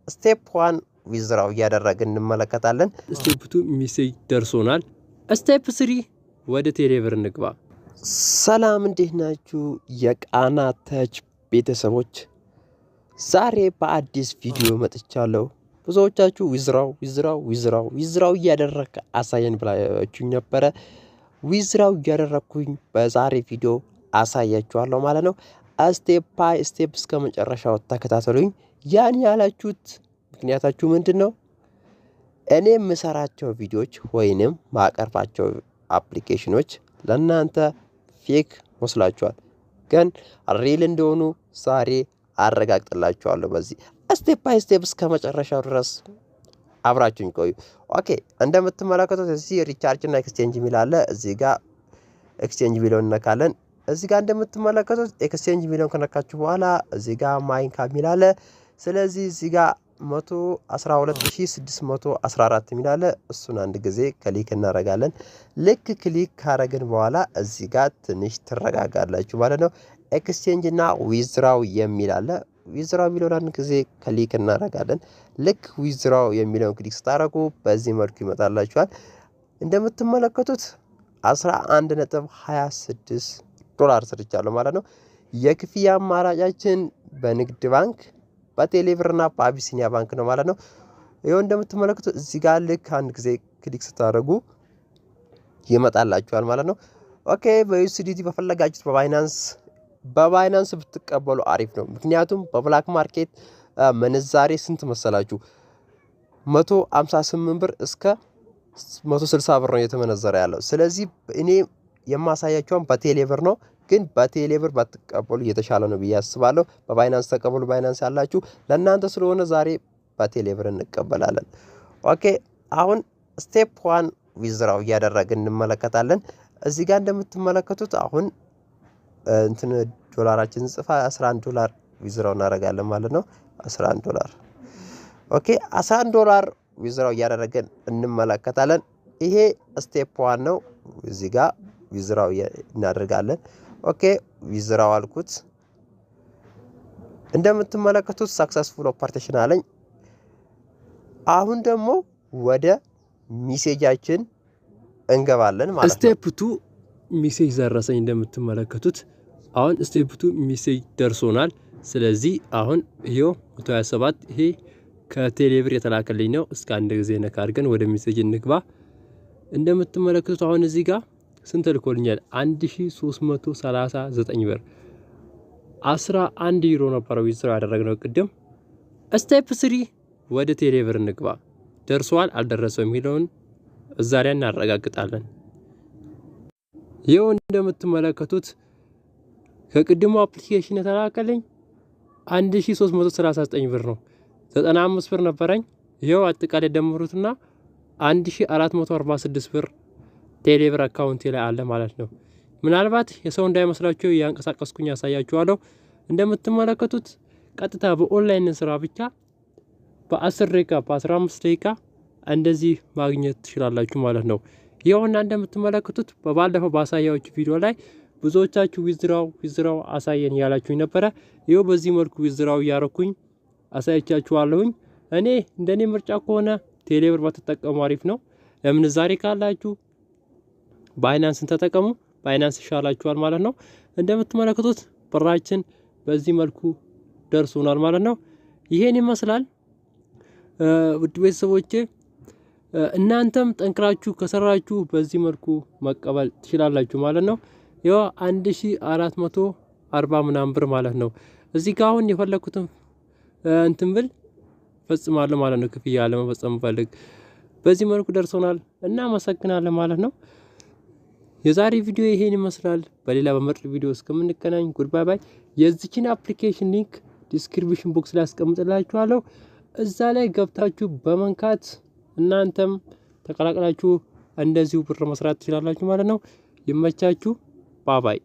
ስቴፕ 1 ዊዝድራው እያደረግን እንመለከታለን። ስቴፕ 2 ሜሴጅ ደርሶናል። ስቴፕ 3 ወደ ቴሌብር እንግባ። ሰላም እንዴት ናችሁ የቃና ተች ቤተሰቦች? ዛሬ በአዲስ ቪዲዮ መጥቻለሁ። ብዙዎቻችሁ ዊዝድራው እያደረክ አሳየን ብላችሁኝ ነበረ። ዊዝድራው እያደረኩኝ በዛሬ ቪዲዮ አሳያችኋለሁ ማለት ነው። ስቴፕ ባይ ስቴፕ እስከ መጨረሻው ተከታተሉኝ። ያን ያላችሁት ምክንያታችሁ ምንድነው? እኔ የምሰራቸው ቪዲዮዎች ወይንም ማቀርባቸው አፕሊኬሽኖች ለእናንተ ፌክ መስላችኋል፣ ግን ሪል እንደሆኑ ዛሬ አረጋግጥላችኋለሁ። በዚህ ስቴፕ ባይ ስቴፕ እስከ መጨረሻው ድረስ አብራችሁኝ ቆዩ። ኦኬ፣ እንደምትመለከቱት እዚህ ሪቻርጅ እና ኤክስቼንጅ ሚል አለ። እዚህ ጋር ኤክስቼንጅ ሚለውን እንነካለን። እዚህ ጋር እንደምትመለከቱት ኤክስቼንጅ ሚለውን ከነካችሁ በኋላ እዚህ ጋር ማይንካ ሚል አለ። ስለዚህ እዚህ ጋር 112614 ሚል አለ። እሱን አንድ ጊዜ ክሊክ እናደርጋለን። ልክ ክሊክ ካደረግን በኋላ እዚህ ጋር ትንሽ ትረጋጋላችሁ ማለት ነው። ኤክስቼንጅ እና ዊዝድራው የሚል አለ። ዊዝድራው የሚለውን አንድ ጊዜ ክሊክ እናደርጋለን። ልክ ዊዝድራው የሚለውን ክሊክ ስታደርጉ በዚህ መልኩ ይመጣላችኋል። እንደምትመለከቱት 11.26 ዶላር ሰርቻለሁ ማለት ነው። የክፍያ አማራጫችን በንግድ ባንክ፣ በቴሌብር እና በአቢሲኒያ ባንክ ነው ማለት ነው። ይሄው እንደምትመለከቱት እዚህ ጋር ልክ አንድ ጊዜ ክሊክ ስታደርጉ ይመጣላችኋል ማለት ነው። ኦኬ፣ በዩኤስዲቲ በፈለጋችሁት በባይናንስ ብትቀበሉ አሪፍ ነው። ምክንያቱም በብላክ ማርኬት ምንዛሬ ስንት መሰላችሁ? 158 ብር እስከ 160 ብር ነው የተመነዘረ ያለው። ስለዚህ እኔ የማሳያችሁን በቴሌብር ነው፣ ግን በቴሌብር ባትቀበሉ የተሻለ ነው ብዬ አስባለሁ። በባይናንስ ተቀበሉ። ባይናንስ ያላችሁ ለእናንተ ስለሆነ ዛሬ በቴሌብር እንቀበላለን። ኦኬ፣ አሁን ስቴፕ 1 ዊዝድራው እያደረግን እንመለከታለን። እዚህ ጋር እንደምትመለከቱት አሁን እንትን ዶላራችን ጽፋ 11 ዶላር ዊዝድራው እናደርጋለን ማለት ነው። 11 ዶላር። ኦኬ፣ 11 ዶላር ዊዝድራው እያደረግን እንመለከታለን። ይሄ ስቴፕ 1 ነው። እዚህ ጋር ዊዝድራው እናደርጋለን። ኦኬ፣ ዊዝድራው አልኩት። እንደምትመለከቱት ሰክሰስፉል ኦፐሬሽን አለኝ። አሁን ደግሞ ወደ ሜሴጃችን እንገባለን ማለት ነው። ስቴፕ 2 ሜሴጅ ደረሰኝ። እንደምትመለከቱት አሁን ስቴፕ 2 ሜሴጅ ደርሶናል። ስለዚህ አሁን ይሄው 127 ይሄ ከቴሌብር የተላከልኝ ነው። እስከ አንድ ጊዜ ነካ አድርገን ወደ ሜሴጅ እንግባ። እንደምትመለከቱት አሁን እዚህ ጋር ስንት ልኮልኛል? 1339 ብር 11 ዩሮ ነበር ዊዝድራው ያደረግነው ቅድም። ስቴፕ 3 ወደ ቴሌብር እንግባ። ደርሷል አልደረሰው የሚለውን እዛ ላይ እናረጋግጣለን። ይሄው እንደምትመለከቱት ከቅድሙ አፕሊኬሽን የተላከልኝ 1339 ብር ነው። 95 ብር ነበረኝ። ይሄው አጠቃላይ ደምሩትና 1446 ብር ቴሌብር አካውንቴ ላይ አለ ማለት ነው። ምናልባት የሰው እንዳይመስላችሁ ያንቀሳቀስኩኝ ያሳያችኋለሁ። እንደምትመለከቱት ቀጥታ በኦንላይን ስራ ብቻ በ10 ደቂቃ በ15 ደቂቃ እንደዚህ ማግኘት ትችላላችሁ ማለት ነው። ይሄውና እንደምትመለከቱት በባለፈው ባሳያችሁ ቪዲዮ ላይ ብዙዎቻችሁ ዊዝድራው አሳየን ያላችሁኝ ነበረ። ይሄው በዚህ መልኩ ዊዝድራው ያረኩኝ አሳያችኋለሁኝ። እኔ እንደኔ ምርጫ ከሆነ ቴሌብር ባትጠቀሙ አሪፍ ነው። ለምን ዛሬ ካላችሁ ባይናንስን ተጠቀሙ። ባይናንስ ይሻላችኋል ማለት ነው። እንደምትመለከቱት ብራችን በዚህ መልኩ ደርሶናል ማለት ነው። ይሄን ይመስላል ውድ ቤተሰቦቼ። እናንተም ጠንክራችሁ ከሰራችሁ በዚህ መልኩ መቀበል ትችላላችሁ ማለት ነው። ያው 1440 ምናምን ብር ማለት ነው። እዚህ ጋር አሁን የፈለኩትን እንትን ብል ፈጽማለሁ ማለት ነው። ክፍያ ለመፈጸም ፈልግ በዚህ መልኩ ደርሶናል እና መሰግናለን ማለት ነው። የዛሬ ቪዲዮ ይሄን ይመስላል። በሌላ በምርጥ ቪዲዮ እስከምንገናኝ ጉድባይ ባይ። የዚችን አፕሊኬሽን ሊንክ ዲስክሪፕሽን ቦክስ ላይ አስቀምጥላችኋለሁ። እዛ ላይ ገብታችሁ በመንካት እናንተም ተቀላቅላችሁ እንደዚሁ ብር መስራት ትችላላችሁ ማለት ነው። ይመቻችሁ። ባባይ